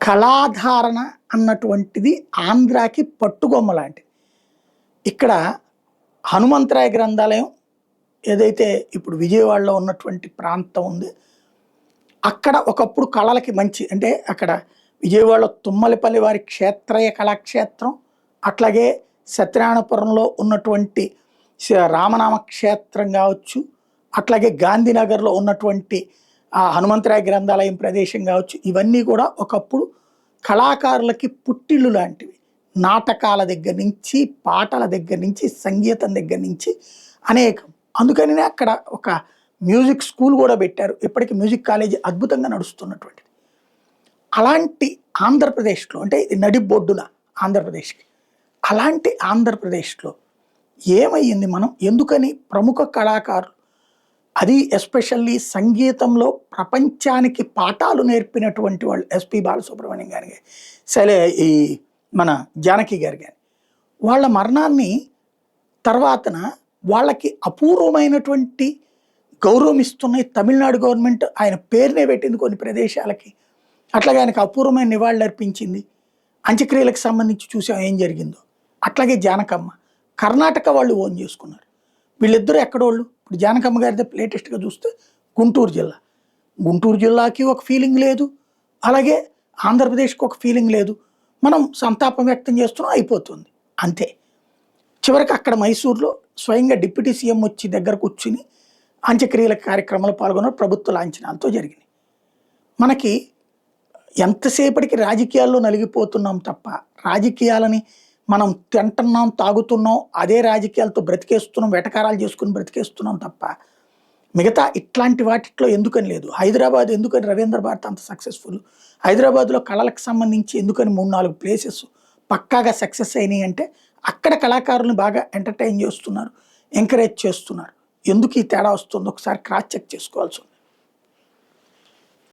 కళాధారణ అన్నటువంటిది ఆంధ్రాకి పట్టుగొమ్మ లాంటిది. ఇక్కడ హనుమంతరాయ గ్రంథాలయం ఏదైతే ఇప్పుడు విజయవాడలో ఉన్నటువంటి ప్రాంతం ఉంది, అక్కడ ఒకప్పుడు కళలకి మంచి అంటే అక్కడ విజయవాడలో తుమ్మలపల్లి వారి క్షేత్రయ కళాక్షేత్రం, అట్లాగే సత్యనారాయణపురంలో ఉన్నటువంటి రామనామ క్షేత్రం కావచ్చు, అట్లాగే గాంధీనగర్లో ఉన్నటువంటి ఆ హనుమంతరాయ గ్రంథాలయం ప్రదేశం కావచ్చు, ఇవన్నీ కూడా ఒకప్పుడు కళాకారులకి పుట్టిళ్ళు లాంటివి. నాటకాల దగ్గర నుంచి, పాటల దగ్గర నుంచి, సంగీతం దగ్గర నుంచి అనేకం. అందుకనే అక్కడ ఒక మ్యూజిక్ స్కూల్ కూడా పెట్టారు. ఇప్పటికీ మ్యూజిక్ కాలేజీ అద్భుతంగా నడుస్తున్నటువంటిది. అలాంటి ఆంధ్రప్రదేశ్లో అంటే నడిబొడ్డున ఆంధ్రప్రదేశ్కి, అలాంటి ఆంధ్రప్రదేశ్లో ఏమయ్యింది, మనం ఎందుకని ప్రముఖ కళాకారులు, అది ఎస్పెషల్లీ సంగీతంలో ప్రపంచానికి పాఠాలు నేర్పినటువంటి వాళ్ళు ఎస్పి బాలసుబ్రహ్మణ్యం గారి ఈ మన జానకి గారు కానీ, వాళ్ళ మరణాన్ని తర్వాతన వాళ్ళకి అపూర్వమైనటువంటి గౌరవం ఇస్తున్నాయి తమిళనాడు గవర్నమెంట్. ఆయన పేరునే పెట్టింది కొన్ని ప్రదేశాలకి, అట్లాగే ఆయనకు అపూర్వమైన నివాళులు అర్పించింది. అంత్యక్రియలకు సంబంధించి చూసాం ఏం జరిగిందో. అట్లాగే జానకమ్మ కర్ణాటక వాళ్ళు ఓన్ చేసుకున్నారు. వీళ్ళిద్దరూ ఎక్కడోళ్ళు. ఇప్పుడు జానకమ్మ గారిది లేటెస్ట్గా చూస్తే గుంటూరు జిల్లా, గుంటూరు జిల్లాకి ఒక ఫీలింగ్ లేదు, అలాగే ఆంధ్రప్రదేశ్కి ఒక ఫీలింగ్ లేదు. మనం సంతాపం వ్యక్తం చేస్తున్నాం, అయిపోతుంది అంతే. చివరికి అక్కడ మైసూర్లో స్వయంగా డిప్యూటీ సీఎం వచ్చి దగ్గర కూర్చుని అంత్యక్రియల కార్యక్రమాలు పాల్గొన్న ప్రభుత్వ లాంఛనాలతో జరిగినాయి. మనకి ఎంతసేపటికి రాజకీయాల్లో నలిగిపోతున్నాం తప్ప, రాజకీయాలని మనం తింటున్నాం, తాగుతున్నాం, అదే రాజకీయాలతో బ్రతికేస్తున్నాం, వెటకారాలు చేసుకుని బ్రతికేస్తున్నాం తప్ప మిగతా ఇట్లాంటి వాటిట్లో ఎందుకని లేదు. హైదరాబాద్ ఎందుకని రవీంద్ర భారత్ అంత సక్సెస్ఫుల్, హైదరాబాద్లో కళలకు సంబంధించి ఎందుకని 3-4 ప్లేసెస్ పక్కాగా సక్సెస్ అయినాయి అంటే అక్కడ కళాకారులను బాగా ఎంటర్టైన్ చేస్తున్నారు, ఎంకరేజ్ చేస్తున్నారు. ఎందుకు ఈ తేడా వస్తుందో ఒకసారి క్రాస్ చెక్ చేసుకోవాల్సి ఉంది.